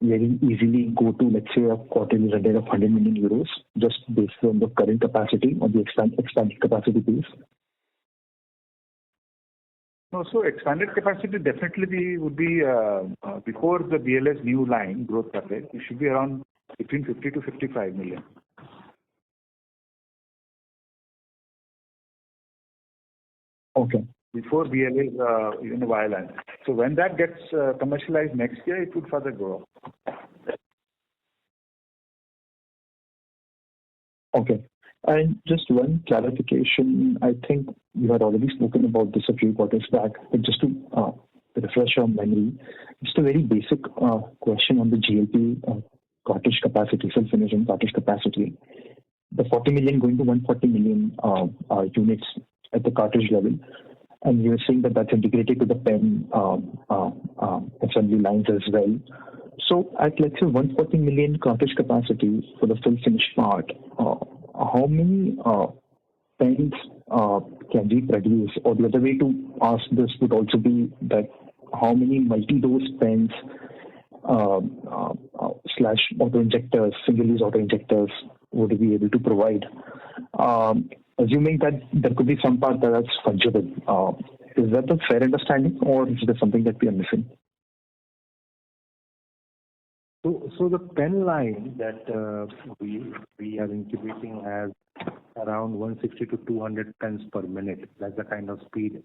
very easily go to, let's say, a quarterly run rate of 100 million euros just based on the current capacity or the expanded capacity base? No, so expanded capacity definitely would be before the BLA's new line growth capex. It should be around between 50 to 55 million. Okay. Before BLA's vial line. So when that gets commercialized next year, it would further go up. Okay. And just one clarification, I think you had already spoken about this a few quarters back, but just to refresh our memory, just a very basic question on the GLP cartridge capacity, self-finishing cartridge capacity. The 40 million going to 140 million units at the cartridge level, and you're saying that that's integrated to the pen assembly lines as well. So at, let's say, 140 million cartridge capacity for the full finished part, how many pens can we produce? Or the other way to ask this would also be that how many multi-dose pens slash auto-injectors, single-use auto-injectors would we be able to provide? Assuming that there could be some part that's fungible. Is that a fair understanding, or is there something that we are missing? So the pen line that we are incubating has around 160 to 200 pens per minute. That's the kind of speed.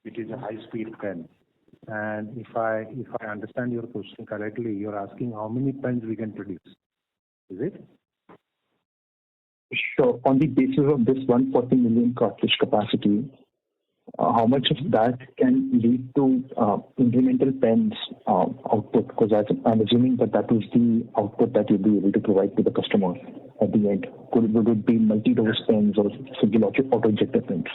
It is a high-speed pen. And if I understand your question correctly, you're asking how many pens we can produce. Is it? Sure. On the basis of this 140 million cartridge capacity, how much of that can lead to incremental pens output? Because I'm assuming that was the output that you'll be able to provide to the customer at the end. Would it be multi-dose pens or single auto-injector pens?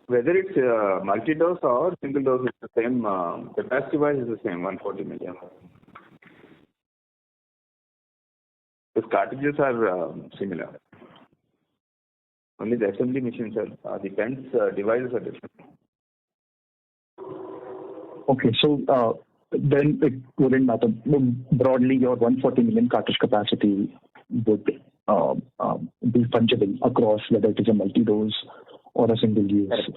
Whether it's multi-dose or single dose, it's the same. Capacity-wise is the same, 140 million. The cartridges are similar. Only the assembly machines are the pens devices are different. Okay, so then it wouldn't matter. Broadly, your 140 million cartridge capacity would be fungible across whether it is a multi-dose or a single-use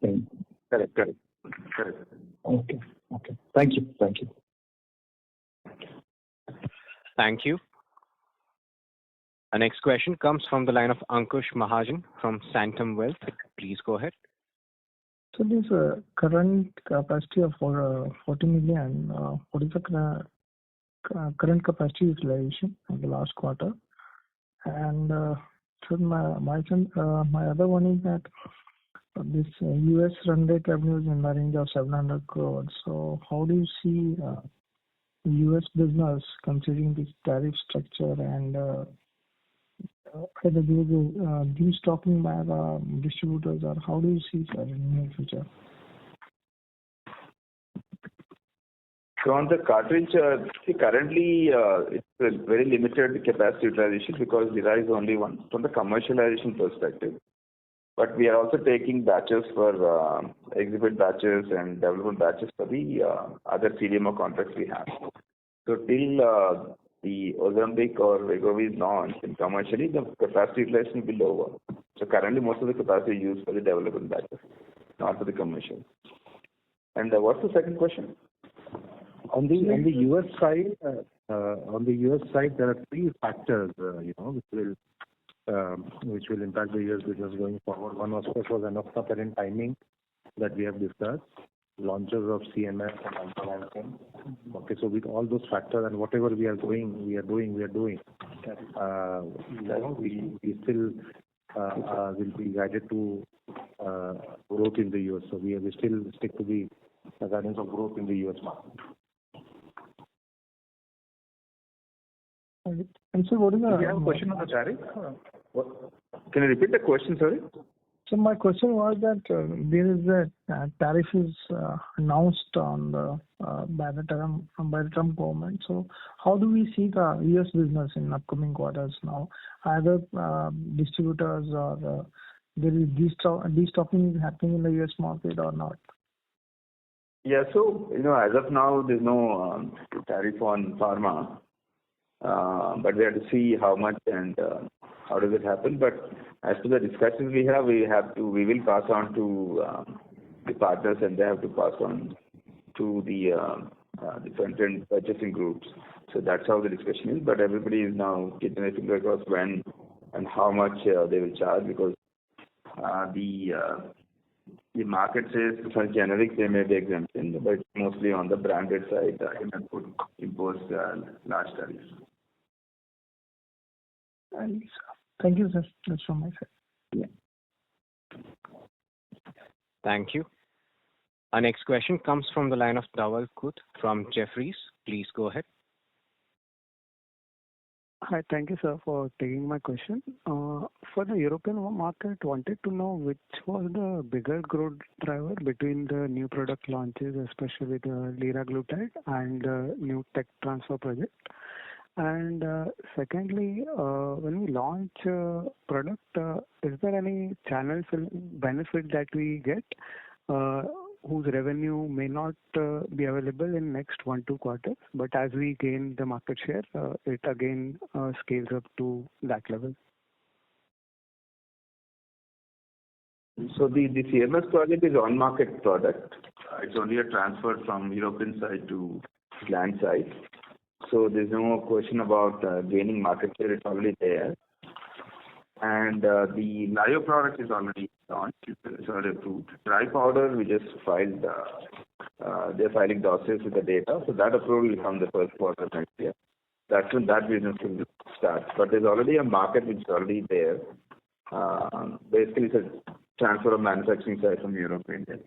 pen. Correct. Okay. Thank you. Thank you. Our next question comes from the line of Ankush Mahajan from Santam Wealth. Please go ahead. So this current capacity of 40 million, what is the current capacity utilization of the last quarter? And so my other one is that this US run rate revenue is in the range of 700 crores. So how do you see US business considering this tariff structure and either destocking by the distributors, or how do you see it in the near future? So on the cartridge, currently it's a very limited capacity utilization because Lira is only one from the commercialization perspective. But we are also taking batches for exhibit batches and development batches for the other CDMO contracts we have. So till the Ozempic or Wegovy is launched and commercially, the capacity utilization will be lower. So currently most of the capacity is used for the development batches, not for the commercial. And what's the second question? On the US side, there are three factors, which will impact the US business going forward. One, of course, was enoxaparin timing that we have discussed, launches of CMS and Alpha-Lancome. Okay, so with all those factors and whatever we are doing. We still will be guided to growth in the US. So we still stick to the guidance of growth in the US market. And so what is the... Do you have a question on the tariff? Can you repeat the question, sorry? So my question was that there is a tariff is announced on by the Trump government. So how do we see the US business in upcoming quarters now? Either distributors or there is destocking is happening in the US market or not? Yeah, so as of now, there's no tariff on pharma. But we have to see how much and how does it happen. But as to the discussions we will pass on to the partners, and they have to pass on to the different purchasing groups. So that's how the discussion is. But everybody is now getting a finger across when and how much they will charge, because the market says for generics they may be exemption, but mostly on the branded side, it would impose large tariffs. Thank you, sir. That's from my side. Yeah. Thank you. Our next question comes from the line of Dawal Kut from Jefferies. Please go ahead. Hi, thank you, sir, for taking my question. For the European market, wanted to know which was the bigger growth driver between the new product launches, especially the liraglutide and the new tech transfer project. And secondly, when we launch product, is there any channel benefit that we get whose revenue may not be available in next 1-2 quarters, but as we gain the market share, it again scales up to that level? So the CMS project is on-market product. It's only a transfer from European side to Gland side. So there's no question about gaining market share. It's already there. And the Lyo product is already launched. It's already approved. Dry powder, we just filed. They're filing dossiers with the data. So that approval will come the first quarter next year. That's when that business will start. But there's already a market which is already there. Basically, it's a transfer of manufacturing side from Europe to India.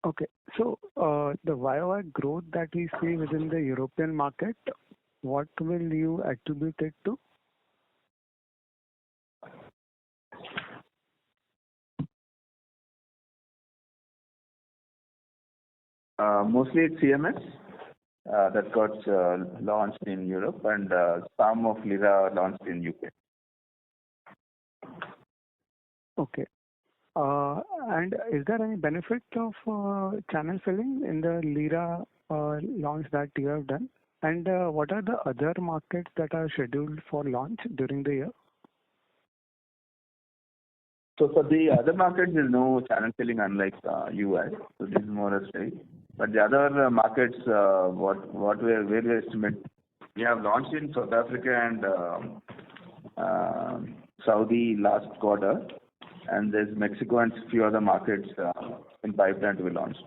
Okay. So the YOY growth that we see within the European market, what will you attribute it to? Mostly it's CMS that got launched in Europe, and some of Lira launched in UK. Okay. And is there any benefit of channel filling in the Lira launch that you have done? And what are the other markets that are scheduled for launch during the year? So for the other markets, there's no channel filling unlike US. So this is more a straight. But the other markets, what we estimate, we have launched in South Africa and Saudi last quarter, and there's Mexico and few other markets in pipeline to be launched.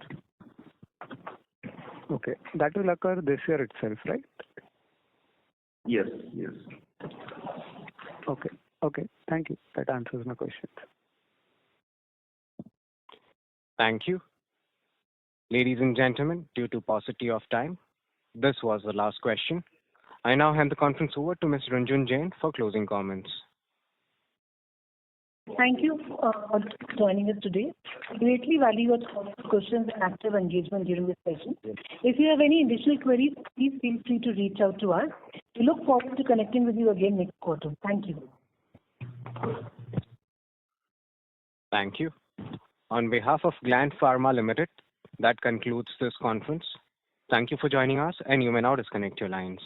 Okay. That will occur this year itself, right? Yes. Okay. Thank you. That answers my questions. Thank you. Ladies and gentlemen, due to paucity of time, this was the last question. I now hand the conference over to Ms. Ranjun Jain for closing comments. Thank you for joining us today. We greatly value your thoughtful questions and active engagement during this session. If you have any additional queries, please feel free to reach out to us. We look forward to connecting with you again next quarter. Thank you. Thank you. On behalf of Gland Pharma Limited, that concludes this conference. Thank you for joining us, and you may now disconnect your lines.